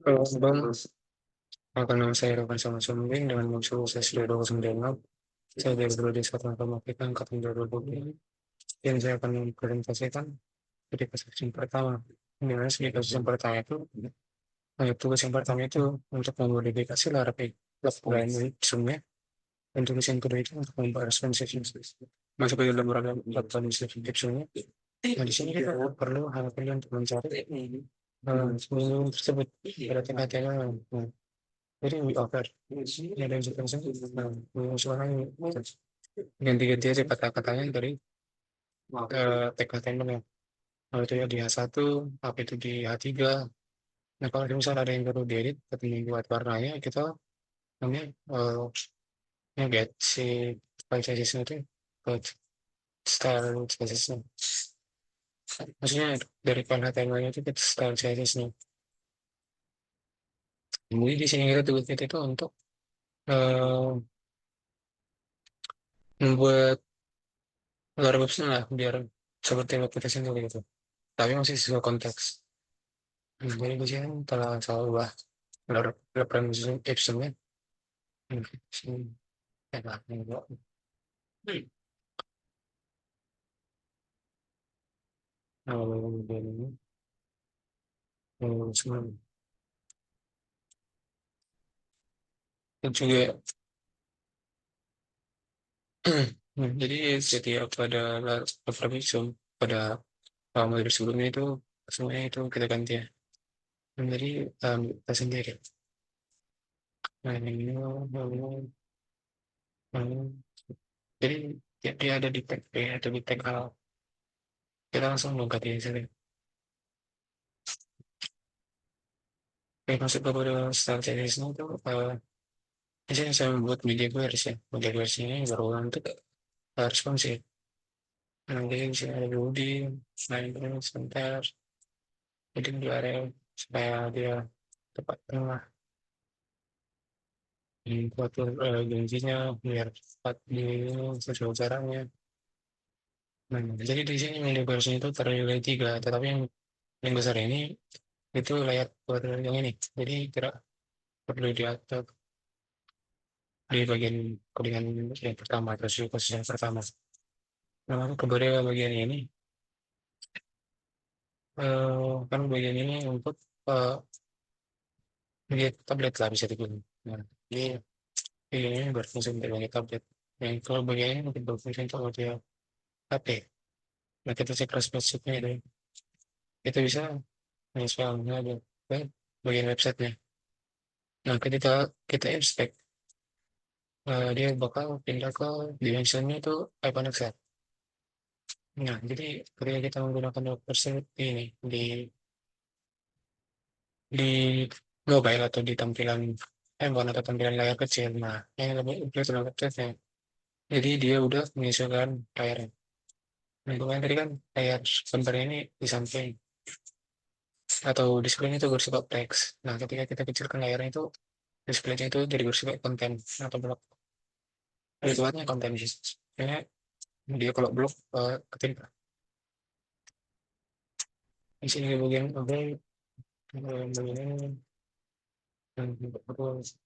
Halo Bang, perkenalkan nama saya Rokan Sama Sumbing dengan muncul saya sudah 29. Saya dari Prodi Satuan Informatika Angkatan 2020 dan saya akan mempresentasikan dari kasus yang pertama. Ini di kasus yang pertama itu, tugas yang pertama itu untuk memodifikasi laporan sebelumnya, dan tugas yang kedua itu untuk membahas konsep masuk ke dalam rangka laporan sebelumnya. Nah, di sini kita perlu untuk mencari sebelum tersebut pada tingkatnya. Jadi we offer. Ya, dan seterusnya. Nah, suaranya ganti-ganti aja kata-katanya dari TKTM ya. Kalau itu ya di H1, apa itu di H3. Nah, kalau misalnya ada yang perlu diedit atau membuat warnanya, kita namanya ya get si file sizes itu ke style sizesnya. Maksudnya dari file HTML itu ke style sizesnya. Kemudian di sini kita tugas kita itu untuk eh, membuat luar websnya lah biar seperti web kita sendiri gitu. Tapi masih sesuai konteks. Jadi di sini telah saya ubah referensi Epsonnya. Sini enak nih. Kalau ini semua itu juga jadi setiap pada referensi pada model sebelumnya itu semuanya itu kita ganti ya. Jadi kita sendiri. Nah ini jadi dia ada di tag P atau di tag A. Kita langsung mengganti di sini. Oke, masuk kepada style checklist itu di sini saya membuat media queries ya. Media queries ini berulang untuk responsif. Nah, jadi di sini ada Ruby, selain itu sebentar, jadi di area supaya dia tepat tengah, buat janjinya biar tepat di sesuai caranya. Nah, jadi di sini media queries itu terdiri dari tiga, tetapi yang besar ini itu layak buat yang ini. Jadi tidak perlu diatur di bagian codingan yang pertama atau kasus yang pertama. Nah, kepada bagian ini, kan bagian ini untuk eh, media tablet lah bisa dibilang. Nah, jadi ini berfungsi untuk media tablet. Yang kalau bagian ini mungkin berfungsi untuk media HP. Nah, kita cek spesifiknya itu bisa menyesuaikan ada bagian websitenya. Nah, ketika kita inspect, dia bakal pindah ke dimensionnya itu iPhone XR. Nah, jadi ketika kita menggunakan website ini di mobile atau di tampilan handphone atau tampilan layar kecil. Nah, yang lebih kelihatan website. Jadi dia udah menyesuaikan layarnya. Nah, kemarin tadi kan layar sebentar ini di samping atau display itu bersifat teks. Nah, ketika kita kecilkan layarnya itu display-nya itu jadi bersifat konten atau blok. Bersifatnya konten sih. Kayaknya dia kalau blok ketimpa. Di sini bagian bagian ini terus.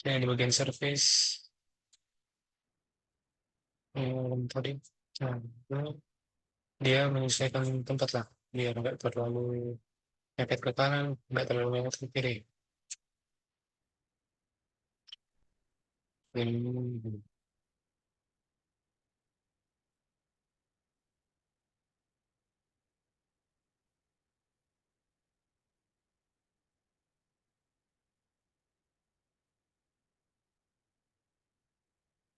Nah, di bagian service tadi. Nah, dia menyesuaikan tempat lah biar nggak terlalu mepet ke kanan, nggak terlalu mepet ke kiri. Hmm.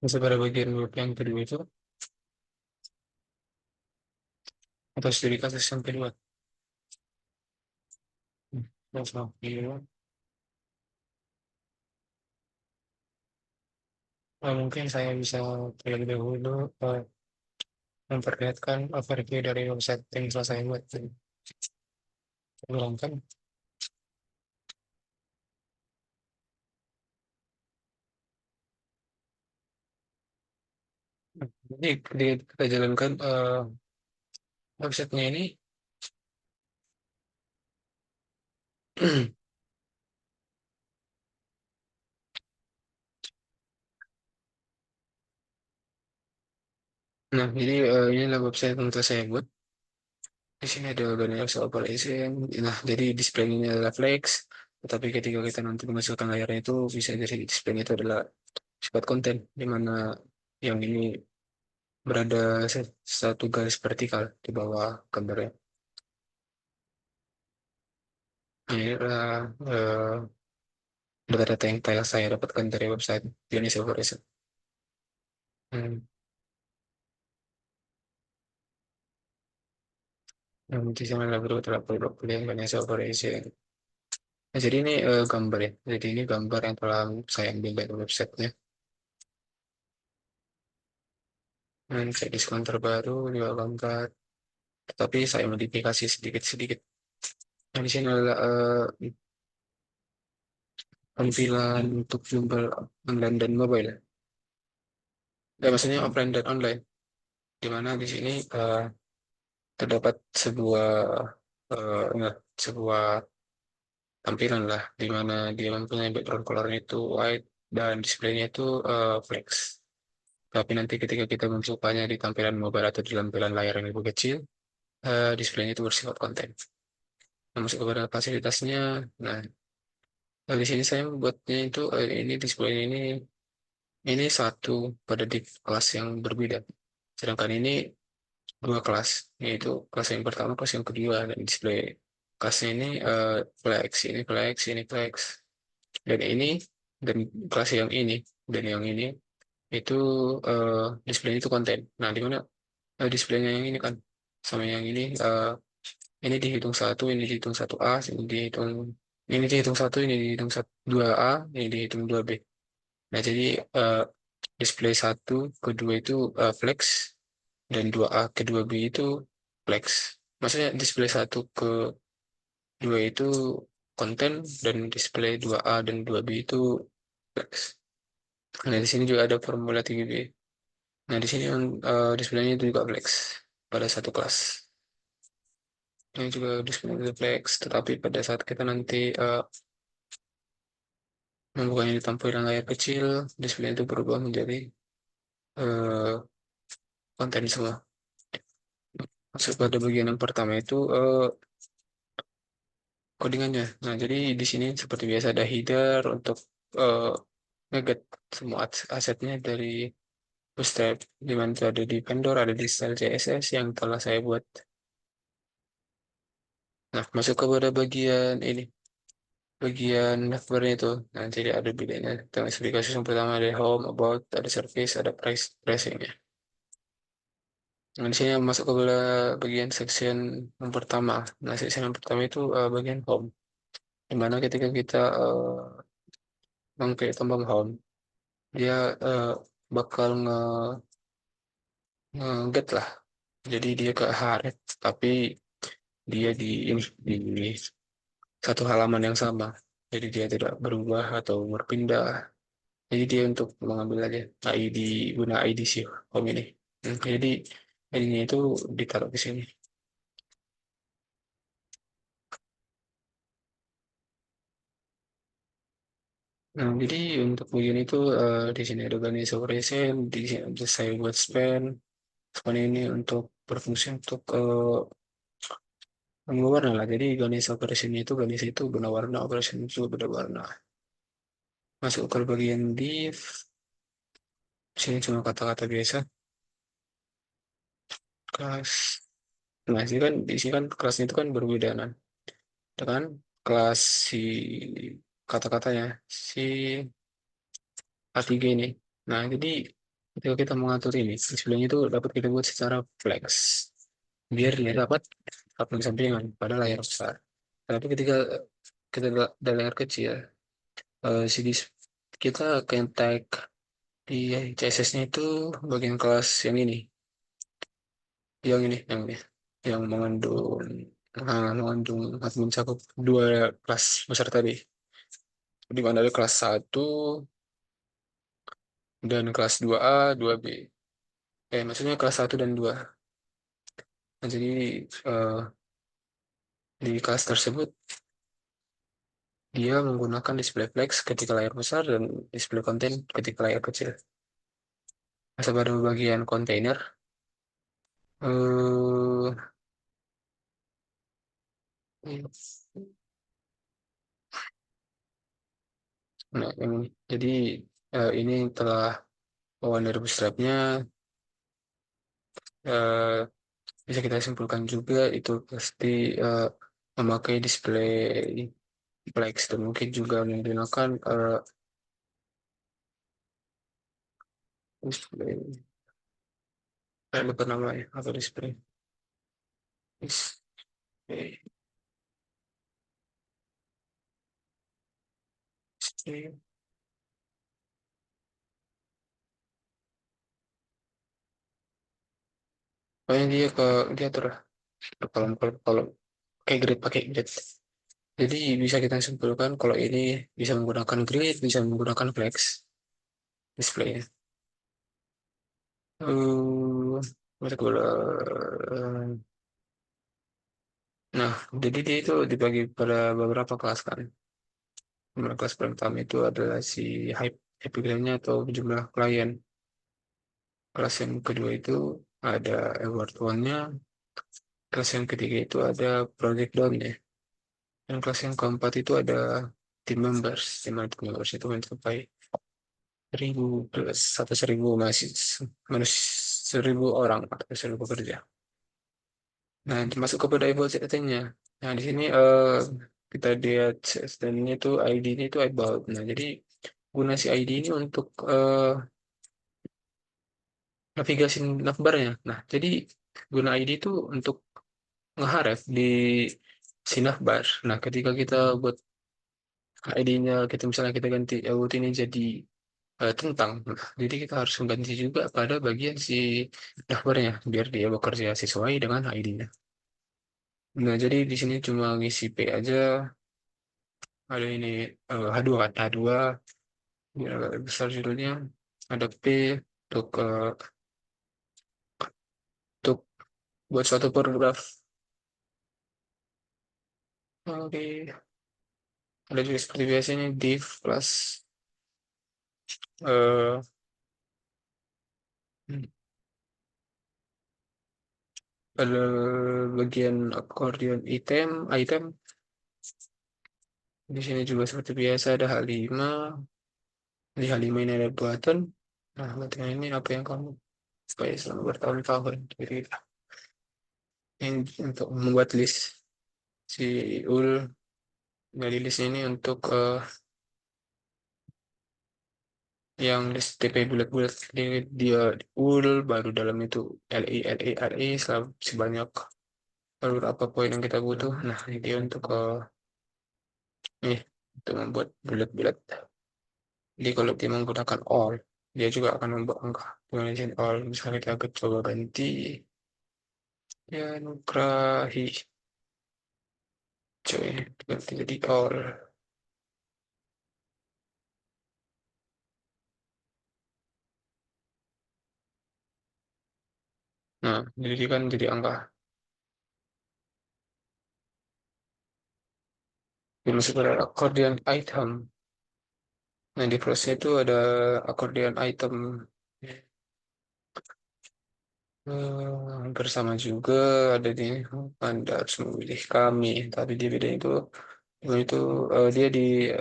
Masuk pada bagian web yang kedua itu atau studi kasus yang kedua. Terus, iya. Mungkin saya bisa terlebih dahulu memperlihatkan overview dari website yang telah saya buat. Ulangkan. Jadi kita jalankan websitenya ini. Nah, jadi inilah website yang telah saya buat. Di sini ada banyak operation. Nah, jadi display ini adalah flex. Tetapi ketika kita nanti menghasilkan layarnya itu bisa jadi display itu adalah sifat konten, di mana yang ini berada satu garis vertikal di bawah gambarnya. Ini adalah data-data yang telah saya dapatkan dari website Unity Operation. Hmm. Yang di sana adalah beberapa produk yang banyak operation. Nah, jadi ini gambar ya. Jadi ini gambar yang telah saya ambil dari websitenya. Dan saya diskon terbaru juga gambar. Tetapi saya modifikasi sedikit-sedikit. Nah, di sini adalah tampilan untuk jumlah online dan mobile. Maksudnya offline dan online. Di mana di sini terdapat sebuah enggak, sebuah tampilan lah di mana dia mempunyai background colornya itu white dan displaynya itu flex. Tapi nanti ketika kita mencobanya di tampilan mobile atau di tampilan layar yang lebih kecil, displaynya itu bersifat konten. Nah, masuk kepada fasilitasnya. Nah, di sini saya membuatnya itu ini display ini satu pada di kelas yang berbeda. Sedangkan ini dua kelas, yaitu kelas yang pertama, kelas yang kedua, dan display kelasnya ini flex, ini flex, ini flex, dan ini dan kelas yang ini dan yang ini itu displaynya itu konten. Nah, di mana displaynya yang ini kan sama yang ini dihitung satu, ini dihitung satu A, ini dihitung satu, ini dihitung satu, dua A, ini dihitung dua B. Nah, jadi eh, display satu kedua itu flex dan dua A ke dua B itu flex. Maksudnya display satu ke dua itu konten dan display dua A dan dua B itu flex. Nah, di sini juga ada formula 3B. Nah, di sini displaynya itu juga flex pada satu kelas. Ini juga display flex, tetapi pada saat kita nanti membukanya di tampilan layar kecil, display itu berubah menjadi eh, konten semua. Masuk pada bagian yang pertama itu codingannya. Nah, jadi di sini seperti biasa ada header untuk eh, ngeget semua asetnya dari Bootstrap, di mana itu ada di vendor, ada di style CSS yang telah saya buat. Nah, masuk kepada bagian ini, bagian navbarnya itu. Nah, jadi ada bedanya. Tentang spesifikasi yang pertama ada home, about, ada service, ada price, pricing ya. Nah, di sini masuk ke bagian section yang pertama. Nah, section yang pertama itu bagian home. Di mana ketika kita mengklik tombol home, dia eh, bakal nge-get lah. Jadi dia ke hard, tapi dia di satu halaman yang sama. Jadi dia tidak berubah atau berpindah. Jadi dia untuk mengambil aja ID guna ID si home ini. Jadi ID-nya itu ditaruh di sini. Nah, jadi untuk bagian itu di sini ada Ganesha Operation, di sini ada saya buat span. Span ini untuk berfungsi untuk warna lah. Jadi Ganesha Operation itu Ganesha itu guna warna, Operation itu beda warna. Masuk ke bagian div, sini cuma kata-kata biasa. Kelas. Nah, di sini kan kelasnya itu kan berbeda kan. Dengan kelas si kata-katanya si A3 ini. Nah, jadi ketika kita mengatur ini, sebenarnya itu dapat kita buat secara flex. Biar dia dapat upload sampingan pada layar besar. Tapi ketika kita ada layar kecil, si kita akan tag di CSS-nya itu bagian kelas yang ini, yang mengandung mencakup dua kelas besar tadi. Di mana ada kelas satu dan kelas dua a 2B. Maksudnya kelas satu dan 2. Nah, jadi di kelas tersebut Dia menggunakan display flex ketika layar besar dan display konten ketika layar kecil. Masa pada bagian kontainer, eh, nah ini, jadi ini telah bawaan dari bootstrapnya, eh, bisa kita simpulkan juga itu pasti eh, memakai display flex dan mungkin juga menggunakan display, lupa namanya atau display display, display. Pokoknya dia kolom kayak grid, pakai grid. Jadi bisa kita simpulkan kalau ini bisa menggunakan grid, bisa menggunakan flex display. Masuk bola. Nah, jadi dia itu dibagi pada beberapa kelas kan. Kelas pertama itu adalah si hypergramnya atau jumlah klien. Kelas yang kedua itu ada award one-nya. Kelas yang ketiga itu ada project down-nya. Dan kelas yang keempat itu ada team members. Team members itu mencapai 1.000 masih manusia 1.000 orang atau 1.000 pekerja. Nah, masuk kepada evaluasi datanya. Nah, di sini kita lihat sistemnya itu ID-nya itu about. Nah, jadi guna si ID ini untuk navigasi navbarnya. Nah, jadi guna ID itu untuk ngeharef di si navbar. Nah, ketika kita buat ID-nya, kita misalnya kita ganti about ini jadi tentang. Nah, jadi kita harus mengganti juga pada bagian si navbarnya biar dia bekerja sesuai dengan ID-nya. Nah, jadi di sini cuma ngisi P aja. Ada ini H2 kan, H2 biar agak besar judulnya. Ada P untuk buat suatu paragraf. Oke, ada juga seperti biasanya div plus eh, pada bagian accordion item di sini juga seperti biasa ada H5. Di H5 ini ada button. Nah, button ini apa yang kamu supaya selama bertahun-tahun. Jadi ini untuk membuat list si ul dari list ini untuk yang list TP bulat-bulat. Dia ul baru dalam itu LI sebanyak baru apa poin yang kita butuh. Nah, ini dia untuk nih untuk membuat bulat-bulat. Jadi kalau dia menggunakan all, dia juga akan membuat angka dengan izin all. Misalnya kita coba ganti ya Nugrahi, coy, ganti jadi all. Nah, jadi kan jadi angka. Dimasuk pada accordion item. Nah, di prosesnya itu ada accordion item bersama juga ada di Anda harus memilih kami. Tapi dia beda itu dia di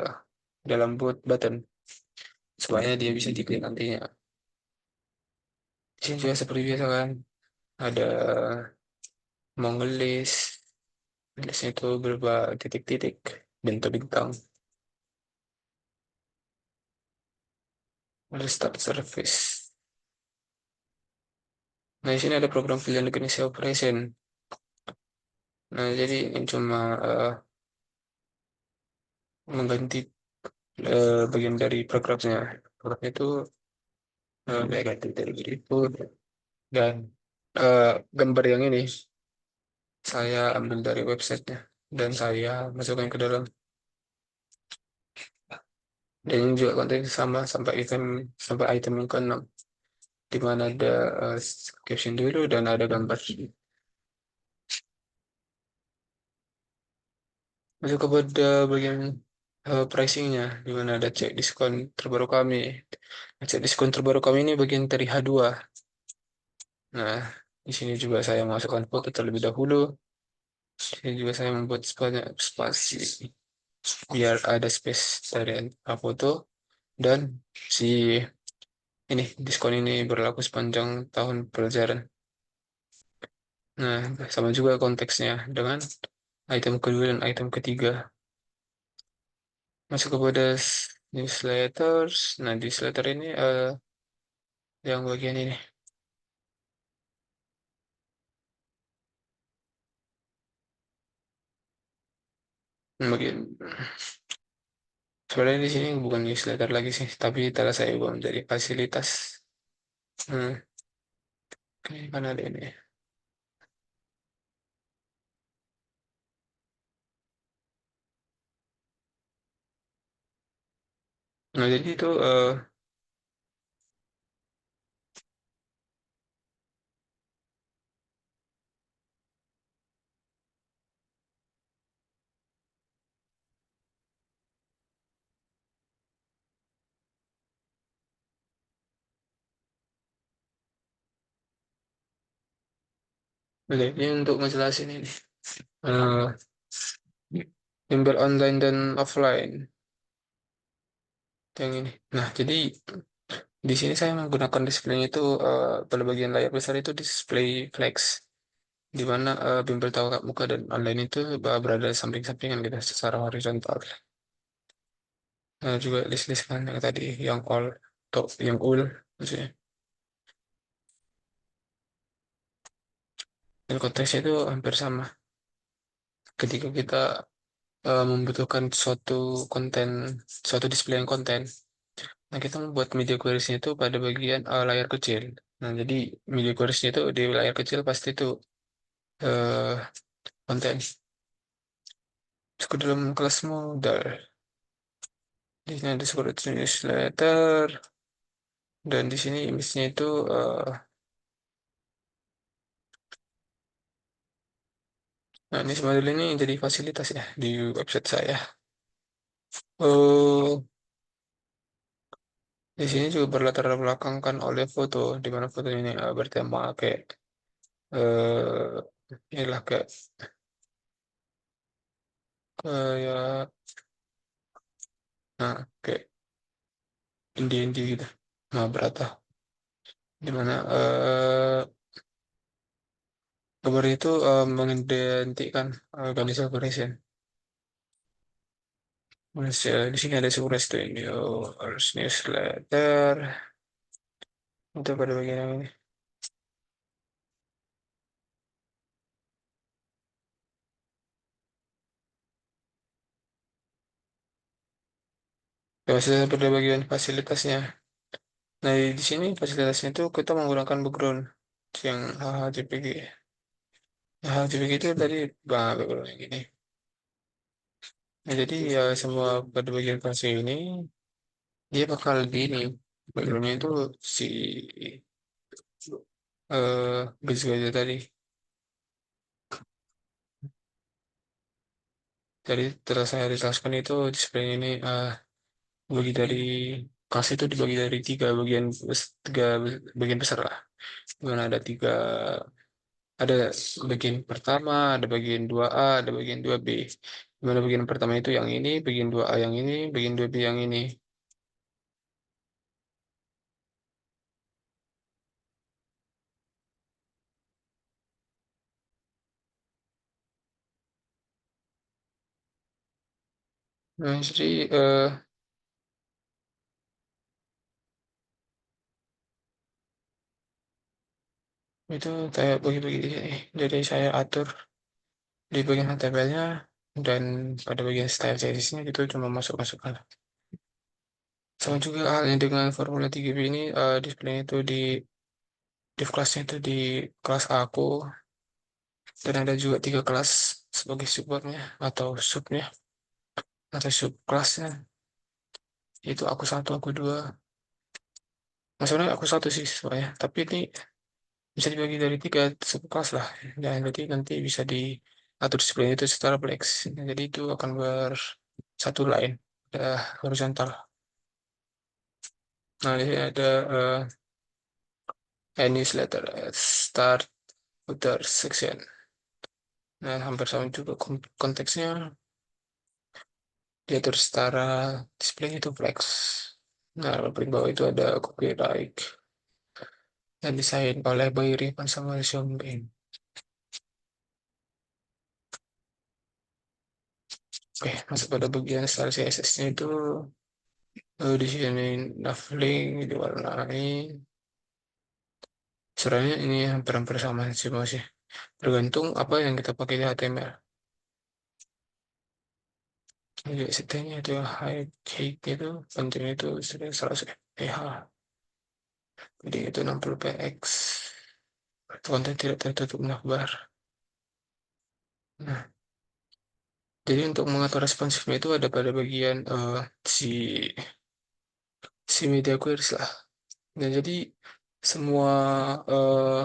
dalam button supaya dia bisa diklik nantinya. Di sini juga seperti biasa kan ada Mongolis listnya itu berupa titik-titik bentuk bintang. Ada start service. Nah, di sini ada program pilihan definisi operation. Nah, jadi ini cuma mengganti bagian dari programnya. Programnya itu kayak ganti dari itu dan gambar yang ini saya ambil dari websitenya dan saya masukkan ke dalam. Dan ini juga konten sama sampai item yang keenam di mana ada caption dulu dan ada gambar. Masuk kepada bagian pricingnya, di mana ada cek diskon terbaru kami. Cek diskon terbaru kami ini bagian dari H2. Nah, di sini juga saya masukkan foto terlebih dahulu. Di sini juga saya membuat banyak spasi biar ada space dari foto, dan si ini diskon ini berlaku sepanjang tahun pelajaran. Nah, sama juga konteksnya dengan item kedua dan item ketiga. Masuk kepada newsletters. Nah, newsletter ini yang bagian ini. Bagian sebenarnya di sini bukan newsletter lagi sih, tapi telah saya ubah menjadi fasilitas. Hmm, kan ada ini. Nah, jadi itu oke, ini untuk ngejelasin ini. Eh, bimbel online dan offline yang ini. Nah, jadi di sini saya menggunakan display itu pada bagian layar besar itu display flex, di mana bimbel tatap muka dan online itu berada samping-sampingan gitu secara horizontal. Nah, juga list-list kan yang tadi yang all atau yang all maksudnya. Dan konteksnya itu hampir sama. Ketika kita membutuhkan suatu display yang konten, nah kita membuat media queries-nya itu pada bagian layar kecil. Nah, jadi media queries-nya itu di layar kecil pasti itu eh, konten. Masuk dalam kelas modal. Di sini ada seperti newsletter, dan di sini image-nya itu nah ini model ini jadi fasilitas ya di website saya. Oh, di sini juga berlatar belakangkan oleh foto, di mana foto ini bertema kayak inilah kayak nah kayak indie-indie gitu. Nah, berata di mana gambar itu mengidentikan Ganesha Operation. Terus, di sini ada sebuah studio, harus newsletter, itu pada bagian yang ini. Ya, masih pada bagian fasilitasnya. Nah, di sini fasilitasnya itu kita menggunakan background yang HHJPG. HHJPG itu tadi background yang ini. Nah, jadi ya semua pada bagian fase ini dia bakal di ini. Backgroundnya itu si garis-garis tadi. Jadi setelah saya jelaskan itu display ini bagi dari kelas itu dibagi dari tiga bagian besar lah. Dimana ada tiga, ada bagian pertama, ada bagian 2A, ada bagian 2B. Dimana bagian pertama itu yang ini, bagian 2A yang ini, bagian 2B yang ini. Nah, jadi itu saya bagi-bagi di sini. Jadi saya atur di bagian HTML-nya, dan pada bagian style CSS-nya itu cuma masuk-masukkan. Sama juga halnya dengan Formula 3B ini, display itu di div kelasnya itu di kelas aku, dan ada juga tiga kelas sebagai supportnya atau subnya atau sub kelasnya, itu aku satu aku dua. Maksudnya aku satu sih soalnya, tapi ini bisa dibagi dari tiga sub kelas lah, dan jadi nanti bisa diatur display itu secara flex. Nah, jadi itu akan bersatu line. ada horizontal. Nah, ini ada a newsletter, start, footer, section. Nah, hampir sama juga konteksnya. Diatur setara, display itu flex. Nah, paling bawah itu ada copyright dan desain oleh Boy Ripan sama Sean Bean. Oke, masuk pada bagian style CSS-nya itu di sini navlink diwarnai. Sebenarnya ini hampir-hampir sama sih masih. Tergantung apa yang kita pakai di HTML. Jadi settingnya itu height, height itu, penting itu sudah 100 ph. Jadi itu 60 px. Konten tidak tertutup navbar. Nah, jadi untuk mengatur responsifnya itu ada pada bagian si si media queries lah. Nah, jadi semua eh,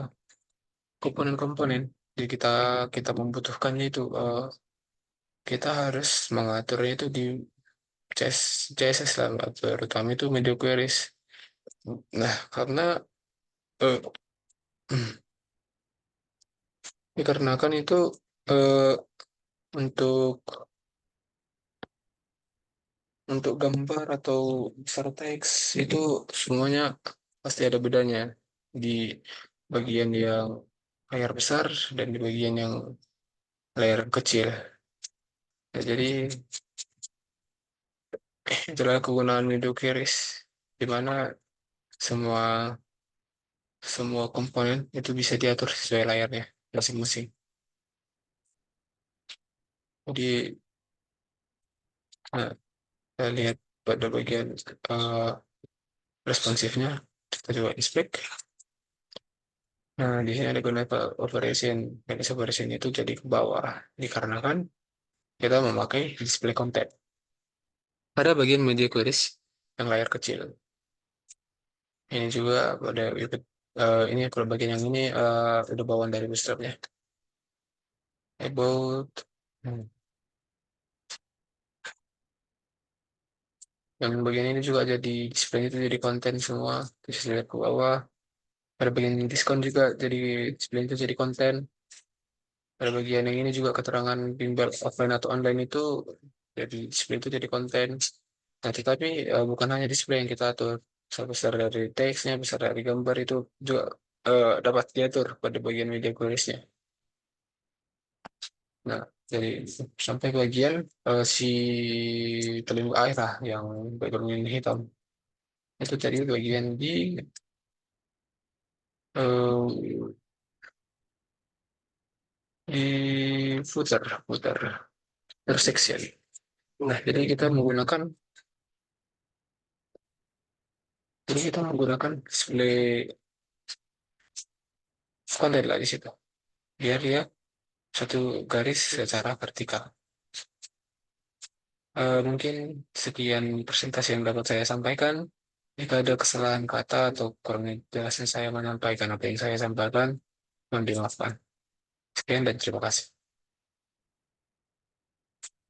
komponen-komponen jadi kita kita membutuhkannya itu kita harus mengaturnya itu di CSS lah, terutama itu media queries. Nah, karena eh, dikarenakan itu eh, untuk gambar atau besar teks itu semuanya pasti ada bedanya di bagian yang layar besar dan di bagian yang layar kecil. Ya, jadi itulah kegunaan video queries di mana semua semua komponen itu bisa diatur sesuai layarnya masing-masing. Jadi nah, kita lihat pada bagian eh, responsifnya kita coba inspect. Nah, di sini ada guna operation. Manage operation itu jadi ke bawah dikarenakan kita memakai display content. Pada bagian media queries yang layar kecil. Ini juga pada ini kalau bagian yang ini udah bawaan dari bootstrapnya. About hmm. Yang bagian ini juga jadi display itu jadi konten semua. Terus lihat ke bawah. Pada bagian diskon juga jadi display itu jadi konten. Pada bagian yang ini juga keterangan bimbel offline atau online itu jadi display itu jadi konten. Nah, tetapi bukan hanya display yang kita atur. Besar dari teksnya, besar dari gambar itu juga dapat diatur pada bagian media queries-nya. Nah, jadi sampai bagian si pelindung air lah yang background hitam. Itu tadi bagian eh, di footer section. Nah, jadi kita menggunakan display konten lah di situ. Biar dia satu garis secara vertikal. Mungkin sekian presentasi yang dapat saya sampaikan. Jika ada kesalahan kata atau kurang jelasnya saya menyampaikan apa yang saya sampaikan, mohon dimaafkan. Sekian dan terima kasih.